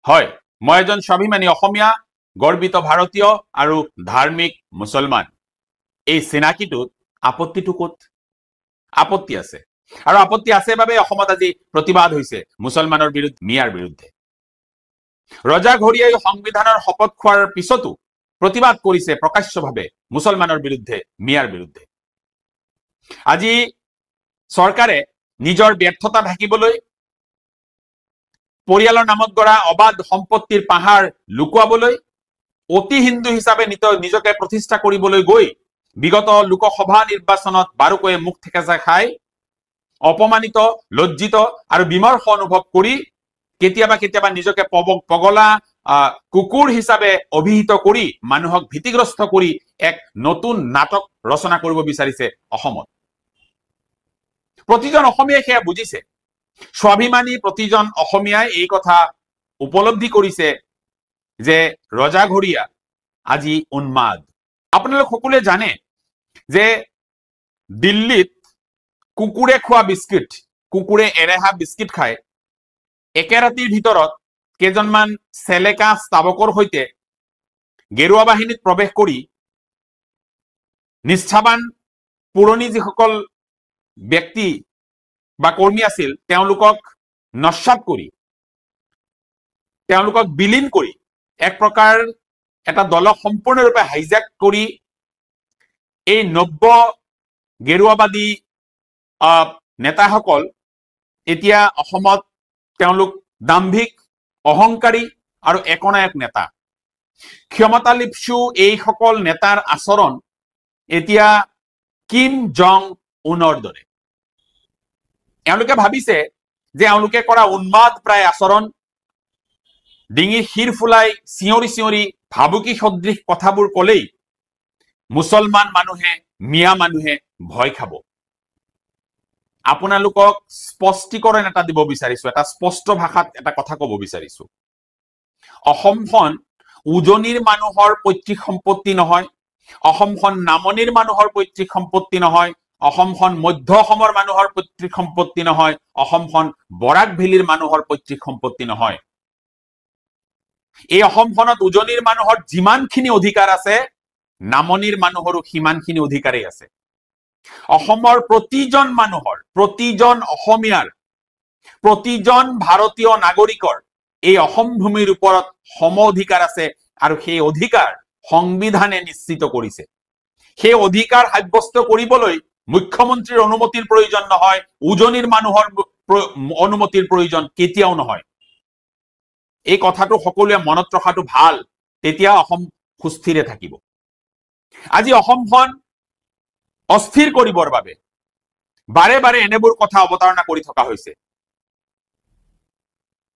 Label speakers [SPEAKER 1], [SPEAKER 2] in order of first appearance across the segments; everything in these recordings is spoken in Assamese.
[SPEAKER 1] হয়, মই এজন স্বাভিমানী অসমীয়া, গৰ্বিত ভাৰতীয় আৰু ধাৰ্মিক মুছলমান। এই চিনাকিটোত আপত্তিটো ক'ত? আপত্তি আছে, আৰু আপত্তি আছে বাবে অসমত আজি প্ৰতিবাদ হৈছে মুছলমানৰ বিৰুদ্ধে, মিয়াৰ বিৰুদ্ধে। ৰজাঘৰীয়াই সংবিধানৰ শপত খোৱাৰ পিছতো প্ৰতিবাদ কৰিছে প্ৰকাশ্যভাৱে মুছলমানৰ বিৰুদ্ধে, মিয়াৰ বিৰুদ্ধে। আজি চৰকাৰে নিজৰ ব্যৰ্থতা ঢাকিবলৈ, পৰিয়ালৰ নামত গঢ়া অবাধ সম্পত্তিৰ পাহাৰ লুকুৱাবলৈ, অতি হিন্দু হিচাপে নিজকে প্ৰতিষ্ঠা কৰিবলৈ গৈ বিগত লোকসভা নিৰ্বাচনত বাৰুকৈয়ে মুখ থেকেচা খাই অপমানিত, লজ্জিত আৰু বিমৰ্ষ অনুভৱ কৰি কেতিয়াবা কেতিয়াবা নিজকে পগলা কুকুৰ হিচাপে অভিহিত কৰি মানুহক ভীতিগ্ৰস্ত কৰি এক নতুন নাটক ৰচনা কৰিব বিচাৰিছে অসমত। প্ৰতিজন অসমীয়াই সেয়া বুজিছে। স্বাভিমানী প্ৰতিজন অসমীয়াই এই কথা উপলব্ধি কৰিছে যে ৰজাঘৰীয়া আজি উন্মাদ। আপোনালোক সকলোৱে জানে যে দিল্লীত কুকুৰে খোৱা বিস্কিট, কুকুৰে এৰেহা বিস্কিট খায় একে ৰাতিৰ ভিতৰত কেইজনমান চেলেকা স্তাৱকৰ সৈতে গেৰুৱা বাহিনীত প্ৰৱেশ কৰি নিষ্ঠাবান পুৰণি যিসকল ব্যক্তি বা কৰ্মী আছিল তেওঁলোকক নস্যাৎ কৰি, তেওঁলোকক বিলীন কৰি, এক প্ৰকাৰ এটা দলক সম্পূৰ্ণৰূপে হাইজেক কৰি এই নব্য গেৰুৱাবাদী নেতাসকল এতিয়া অসমত তেওঁলোক দাম্ভিক, অহংকাৰী আৰু একনায়ক নেতা। ক্ষমতালিপ্সু এইসকল নেতাৰ আচৰণ এতিয়া কিম জং উনৰ দৰে। এওঁলোকে ভাবিছে যে এওঁলোকে কৰা উন্মাদ প্ৰায় আচৰণ, ডিঙিৰ শিৰ ফুলাই চিঞৰি চিঞৰি ভাবুকি সদৃশ কথাবোৰ কলেই মুছলমান মানুহে, মিয়া মানুহে ভয় খাব। আপোনালোকক স্পষ্টীকৰণ এটা দিব বিচাৰিছো, এটা স্পষ্ট ভাষাত এটা কথা কব বিচাৰিছো। অসমখন উজনিৰ মানুহৰ পৈতৃক সম্পত্তি নহয়, অসমখন নামনিৰ মানুহৰ পৈতৃক সম্পত্তি নহয়, অসমখন মধ্য অসমৰ মানুহৰ পৈতৃক সম্পত্তি নহয়, অসমখন বৰাক ভেলীৰ মানুহৰ পৈতৃক সম্পত্তি নহয়। এই অসমখনত উজনিৰ মানুহৰ যিমানখিনি অধিকাৰ আছে, নামনিৰ মানুহৰো সিমানখিনি অধিকাৰেই আছে। অসমৰ প্ৰতিজন মানুহৰ, প্ৰতিজন অসমীয়াৰ, প্ৰতিজন ভাৰতীয় নাগৰিকৰ এই অসম ভূমিৰ ওপৰত সম অধিকাৰ আছে, আৰু সেই অধিকাৰ সংবিধানে নিশ্চিত কৰিছে। সেই অধিকাৰ সাব্যস্ত কৰিবলৈ মুখ্যমন্ত্ৰীৰ অনুমতিৰ প্ৰয়োজন নহয়, উজনিৰ মানুহৰ অনুমতিৰ প্ৰয়োজন কেতিয়াও নহয়। এই কথাটো সকলোৱে মনত ৰখাটো ভাল, তেতিয়া অসম সুস্থিৰে থাকিব। আজি অসমখন অস্থিৰ কৰিবৰ বাবে বাৰে বাৰে এনেবোৰ কথা অৱতাৰণা কৰি থকা হৈছে।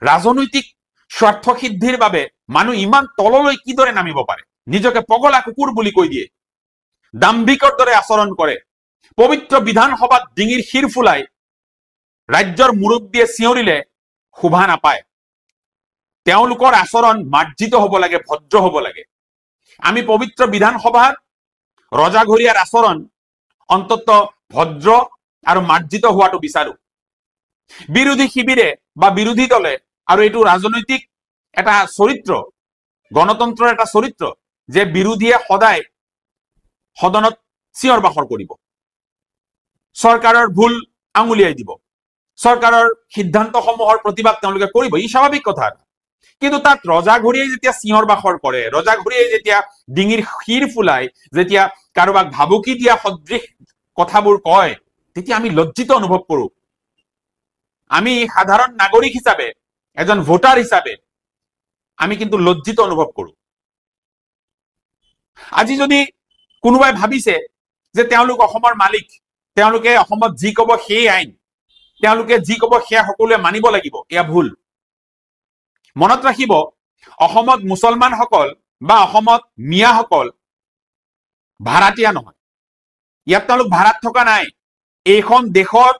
[SPEAKER 1] ৰাজনৈতিক স্বাৰ্থ সিদ্ধিৰ বাবে মানুহ ইমান তললৈ কিদৰে নামিব পাৰে? নিজকে পগলা কুকুৰ বুলি কৈ দিয়ে, দাম্ভিকৰ দৰে আচৰণ কৰে, পবিত্ৰ বিধানসভাত ডিঙিৰ শিৰ ফুলাই ৰাজ্যৰ মুৰব্বীয়ে চিঞৰিলে শোভা নাপায়। তেওঁলোকৰ আচৰণ মাৰ্জিত হব লাগে, ভদ্ৰ হব লাগে। আমি পবিত্ৰ বিধানসভাত ৰজাঘৰীয়াৰ আচৰণ অন্তত ভদ্ৰ আৰু মাৰ্জিত হোৱাটো বিচাৰো। বিৰোধী শিবিৰে বা বিৰোধী দলে, আৰু এইটো ৰাজনৈতিক এটা চৰিত্ৰ, গণতন্ত্ৰৰ এটা চৰিত্ৰ যে বিৰোধীয়ে সদায় সদনত চিঞৰ বাখৰ কৰিব, চৰকাৰৰ ভুল আঙুলিয়াই দিব, চৰকাৰৰ সিদ্ধান্তসমূহৰ প্ৰতিবাদ তেওঁলোকে কৰিব, ই স্বাভাৱিক কথা। কিন্তু তাত ৰজাঘৰীয়াই যেতিয়া চিঞৰ বাখৰ কৰে, ৰজাঘৰীয়াই যেতিয়া ডিঙিৰ শিৰ ফুলাই, যেতিয়া কাৰোবাক ভাবুকি দিয়া সদৃশ কথাবোৰ কয়, তেতিয়া আমি লজ্জিত অনুভৱ কৰো। আমি সাধাৰণ নাগৰিক হিচাপে, এজন ভোটাৰ হিচাপে আমি কিন্তু লজ্জিত অনুভৱ কৰো। আজি যদি কোনোবাই ভাবিছে যে তেওঁলোক অসমৰ মালিক, তেওঁলোকে অসমত যি কব সেই আইন, তেওঁলোকে যি কব সেয়া সকলোৱে মানিব লাগিব, এয়া ভুল। মনত ৰাখিব, অসমত মুছলমানসকল বা অসমত মিয়াসকল ভাড়াতীয়া নহয়। ইয়াত তেওঁলোক ভাড়াত থকা নাই। এইখন দেশত,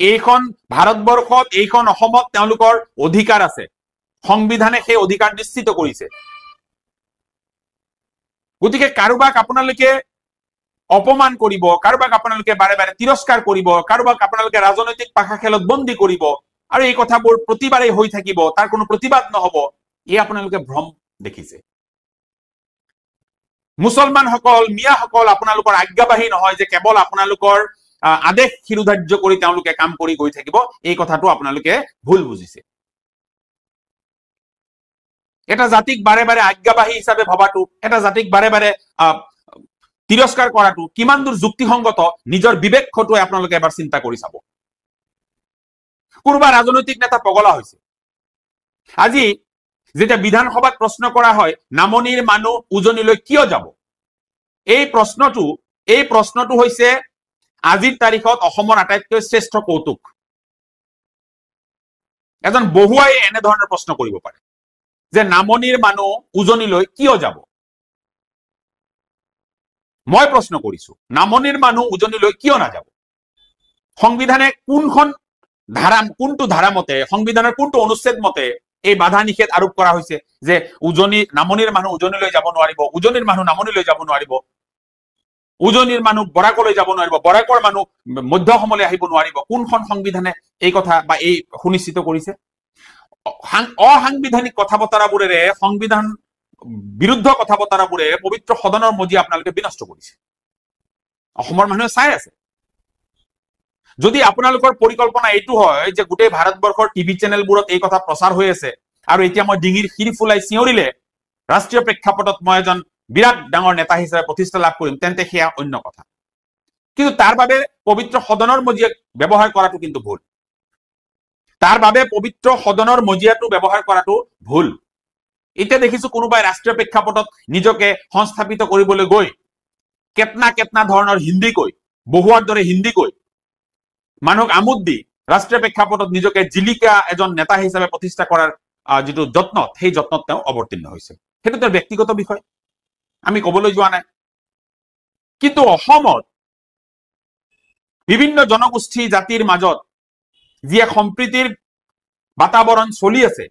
[SPEAKER 1] এইখন ভাৰতবৰ্ষত, এইখন অসমত তেওঁলোকৰ অধিকাৰ আছে। সংবিধানে সেই অধিকাৰ নিশ্চিত কৰিছে। গতিকে কাৰোবাক আপোনালোকে অপমান কৰিব, কাৰোবাক আপোনালোকে বাৰে বাৰে তিৰস্কাৰ কৰিব, কাৰোবাক আপোনালোকে ৰাজনৈতিক পাশা খেলত বন্দী কৰিব, আৰু এই কথাবোৰ প্ৰতিবাৰেই হৈ থাকিব, তাৰ কোনো প্ৰতিবাদ নহব, এই আপোনালোকে ভ্ৰম দেখিছে। মুছলমানসকল, মিয়াসকল আপোনালোকৰ আজ্ঞাবাহী নহয় যে কেৱল আপোনালোকৰ আদেশ শিৰোধাৰ্য কৰি তেওঁলোকে কাম কৰি গৈ থাকিব, এই কথাটো আপোনালোকে ভুল বুজিছে। এটা জাতিক বাৰে বাৰে আজ্ঞাবাহী হিচাপে ভবাটো, এটা জাতিক বাৰে বাৰে তিৰস্কাৰ কৰাটো কিমান দূৰ যুক্তিসংগত নিজৰ বিবেক খটুৱাই আপোনালোকে এবাৰ চিন্তা কৰি চাব। কোনোবা ৰাজনৈতিক নেতা পগলা হৈছে। আজি যেতিয়া বিধানসভাত প্ৰশ্ন কৰা হয় নামনিৰ মানুহ উজনিলৈ কিয় যাব, এই প্ৰশ্নটো হৈছে আজিৰ তাৰিখত অসমৰ আটাইতকৈ শ্ৰেষ্ঠ কৌতুক। এজন বহুৱাই এনেধৰণৰ প্ৰশ্ন কৰিব পাৰে যে নামনিৰ মানুহ উজনিলৈ কিয় যাব। মই প্ৰশ্ন কৰিছো নামনিৰ মানুহ উজনিলৈ কিয় নাযাব? সংবিধানে কোনটো ধাৰা মতে, সংবিধানৰ কোনটো অনুচ্ছেদ মতে এই বাধা নিষেধ আৰোপ কৰা হৈছে যে নামনিৰ মানুহ উজনিলৈ যাব নোৱাৰিব, উজনিৰ মানুহ নামনিলৈ যাব নোৱাৰিব, উজনিৰ মানুহ বৰাকলৈ যাব নোৱাৰিব, বৰাকৰ মানুহ মধ্য অসমলৈ আহিব নোৱাৰিব? কোনখন সংবিধানে এই কথা বা এই সুনিশ্চিত কৰিছে? অসাংবিধানিক কথা বতৰাবোৰেৰে, সংবিধান বিৰুদ্ধ কথা বতৰাবোৰে পবিত্ৰ সদনৰ মজিয়া আপোনালোকে বিনষ্ট কৰিছে। অসমৰ মানুহে চাই আছে। যদি আপোনালোকৰ পৰিকল্পনা এইটো হয় যে গোটেই ভাৰতবৰ্ষৰ টিভি চেনেলবোৰত এই কথা প্ৰচাৰ হৈ আছে আৰু এতিয়া মই ডিঙিৰ শিৰ ফুলাই চিঞৰিলে ৰাষ্ট্ৰীয় প্ৰেক্ষাপটত মই এজন বিৰাট ডাঙৰ নেতা হিচাপে প্ৰতিষ্ঠা লাভ কৰিম, তেন্তে সেয়া অন্য কথা। কিন্তু তাৰ বাবে পবিত্ৰ সদনৰ মজিয়াক ব্যৱহাৰ কৰাটো কিন্তু ভুল। তাৰ বাবে পবিত্ৰ সদনৰ মজিয়াটো ব্যৱহাৰ কৰাটো ভুল। এতিয়া দেখিছো কোনোবাই ৰাষ্ট্ৰীয় প্ৰেক্ষাপটত নিজকে সংস্থাপিত কৰিবলৈ গৈ কেতনা ধৰণৰ হিন্দী কৈ, বহুৱাৰ দৰে হিন্দী কৈ মানুহক আমোদ দি ৰাষ্ট্ৰীয় প্ৰেক্ষাপটত নিজকে জিলিকা এজন নেতা হিচাপে প্ৰতিষ্ঠা কৰাৰ যিটো যত্নত, সেই যত্নত তেওঁ অৱতীৰ্ণ হৈছে। সেইটো তেওঁৰ ব্যক্তিগত বিষয়, আমি কবলৈ যোৱা নাই। কিন্তু অসমত বিভিন্ন জনগোষ্ঠী জাতিৰ মাজত যি এক সম্প্ৰীতিৰ বাতাবৰণ চলি আছে,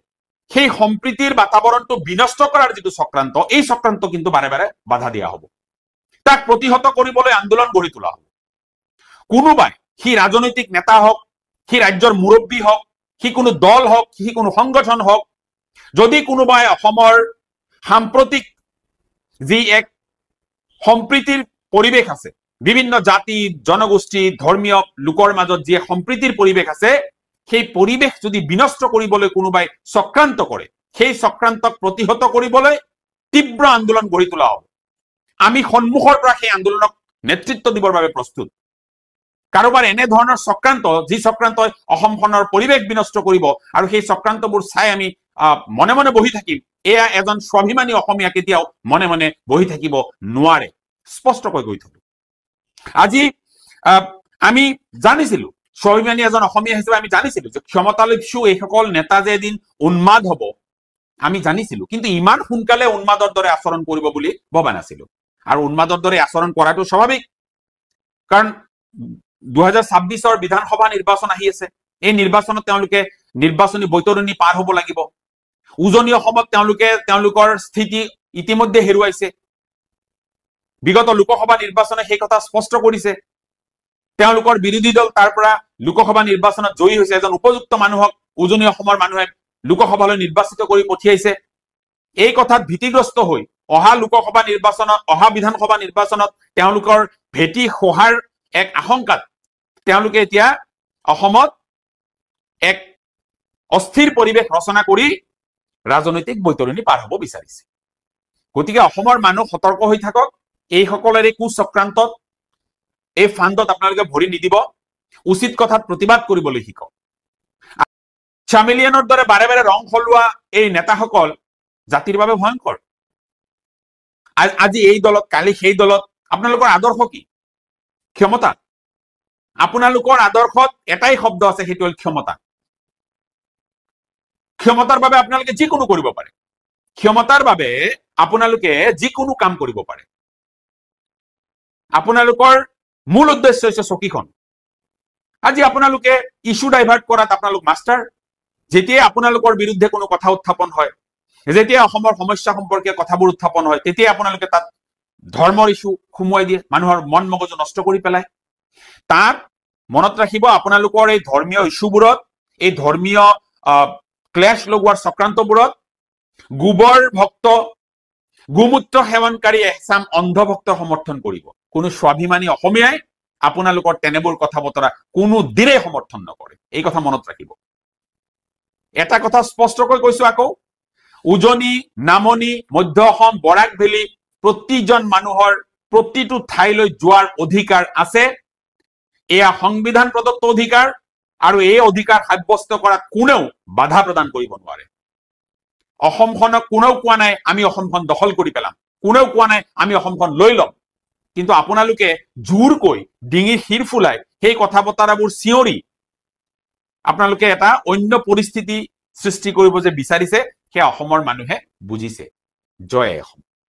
[SPEAKER 1] সেই সম্প্ৰীতিৰ বাতাবৰণটো বিনষ্ট কৰাৰ যিটো চক্ৰান্ত, এই চক্ৰান্ত কিন্তু বাৰে বাৰে বাধা দিয়া হ'ব। তাক প্ৰতিহত কৰিবলৈ আন্দোলন গঢ়ি তোলা হ'ব। কোনোবাই, সি ৰাজনৈতিক নেতা হওক, সি ৰাজ্যৰ মুৰব্বী হওক, সি কোনো দল হওক, সি কোনো সংগঠন হওক, যদি কোনোবাই অসমৰ সাম্প্ৰতিক যি এক সম্প্ৰীতিৰ পৰিৱেশ আছে, বিভিন্ন জাতি জনগোষ্ঠী ধৰ্মীয় লোকৰ মাজত যি সম্প্ৰীতিৰ পৰিৱেশ আছে, সেই পৰিৱেশ যদি বিনষ্ট কৰিবলৈ কোনোবাই চক্ৰান্ত কৰে, সেই চক্ৰান্তক প্ৰতিহত কৰিবলৈ তীব্ৰ আন্দোলন গঢ়ি তোলা হ'ব। আমি সন্মুখৰ পৰা সেই আন্দোলনক নেতৃত্ব দিবৰ বাবে প্ৰস্তুত। কাৰোবাৰ এনেধৰণৰ চক্ৰান্ত, যি চক্ৰান্তই অসমখনৰ পৰিৱেশ বিনষ্ট কৰিব আৰু সেই চক্ৰান্তবোৰ চাই আমি মনে মনে বহি থাকিম, এয়া এজন স্বাভিমানী অসমীয়া কেতিয়াও মনে মনে বহি থাকিব নোৱাৰে। স্পষ্টকৈ কৈ থলো। আজি আমি জানিছিলো, স্বাভিমানী এজন অসমীয়া হিচাপে আমি জানিছিলো যে ক্ষমতালক্ষ্যু এইসকল নেতা যে এদিন উন্মাদ হ'ব, আমি জানিছিলো। কিন্তু ইমান সোনকালে উন্মাদৰ দৰে আচৰণ কৰিব বুলি ভবা নাছিলো। আৰু উন্মাদৰ দৰে আচৰণ কৰাটো স্বাভাৱিক, কাৰণ 2026 বিধানসভা নিৰ্বাচন আহি আছে। এই নিৰ্বাচনত তেওঁলোকে নিৰ্বাচনী বৈতৰণি পাৰ হ'ব লাগিব। উজনি অসমত তেওঁলোকৰ স্থিতি ইতিমধ্যে হেৰুৱাইছে। বিগত লোকসভা নিৰ্বাচনে সেই কথা স্পষ্ট কৰিছে। তেওঁলোকৰ বিৰোধী দল তাৰ পৰা লোকসভা নিৰ্বাচনত জয়ী হৈছে। এজন উপযুক্ত মানুহক উজনি অসমৰ মানুহে লোকসভালৈ নিৰ্বাচিত কৰি পঠিয়াইছে। এই কথাত ভীতিগ্ৰস্ত হৈ অহা বিধানসভা নিৰ্বাচনত তেওঁলোকৰ ভেটি খোহাৰ এক আশংকাত তেওঁলোকে এতিয়া অসমত এক অস্থিৰ পৰিৱেশ ৰচনা কৰি ৰাজনৈতিক বৈতৰণি পাৰ হ'ব বিচাৰিছে। গতিকে অসমৰ মানুহ সতৰ্ক হৈ থাকক। এইসকলৰে কুচক্ৰান্তত, এই ফাণ্ডত আপোনালোকে ভৰি নিদিব। উচিত কথাত প্ৰতিবাদ কৰিবলৈ শিকক। চামিলিয়ানৰ দৰে বাৰে বাৰে ৰং সলোৱা এই নেতাসকল জাতিৰ বাবে ভয়ংকৰ। আজি এই দলত, কালি সেই দলত। আপোনালোকৰ আদৰ্শ কি? ক্ষমতা। আপোনালোকৰ আদৰ্শত এটাই শব্দ আছে, সেইটো হ'ল ক্ষমতা। ক্ষমতাৰ বাবে আপোনালোকে যিকোনো কৰিব পাৰে। ক্ষমতাৰ বাবে আপোনালোকে যিকোনো কাম কৰিব পাৰে। আপোনালোকৰ মূল উদ্দেশ্য হৈছে চকীখন। আজি আপোনালোকে ইস্যু ডাইভাৰ্ট কৰাত আপোনালোক মাষ্টাৰ। যেতিয়াই আপোনালোকৰ বিৰুদ্ধে কোনো কথা উত্থাপন হয়, যেতিয়া অসমৰ সমস্যা সম্পৰ্কীয় কথাবোৰ উত্থাপন হয়, তেতিয়াই আপোনালোকে তাত ধৰ্মৰ ইস্যু সুমুৱাই দিয়ে, মানুহৰ মন মগজু নষ্ট কৰি পেলায়। তাত মনত ৰাখিব, আপোনালোকৰ এই ধৰ্মীয় ইস্যুবোৰত, এই ধৰ্মীয় ক্লেশ লগোৱাৰ চক্ৰান্তবোৰত গোবৰ ভক্ত গোমূত্ৰ সেৱনকাৰী এচাম অন্ধভক্তৰ সমৰ্থন কৰিব কোনো স্বাভিমানী অসমীয়াই আপোনালোকৰ তেনেবোৰ কথা বতৰা কোনো দিনে সমৰ্থন নকৰে এই কথা মনত ৰাখিব এটা কথা স্পষ্টকৈ কৈছো আকৌ উজনি নামনি মধ্য অসম বৰাক ভেলী প্ৰতিজন মানুহৰ প্ৰতিটো ঠাইলৈ যোৱাৰ অধিকাৰ আছে এয়া সংবিধান প্ৰদত্ত অধিকাৰ আৰু এই অধিকাৰ সাব্যস্ত কৰাত কোনেও বাধা প্ৰদান কৰিব নোৱাৰে অসমখনক কোনেও কোৱা নাই আমি অসমখন দখল কৰি পেলাম কোনেও কোৱা নাই আমি অসমখন লৈ ল'ম কিন্তু আপোনালোকে জোৰকৈ ডিঙিৰ শিৰ ফুলাই সেই কথা বতৰাবোৰ চিঞৰি আপোনালোকে এটা অন্য পৰিস্থিতি সৃষ্টি কৰিব যে বিচাৰিছে সেয়া অসমৰ মানুহে বুজিছে জয় অসম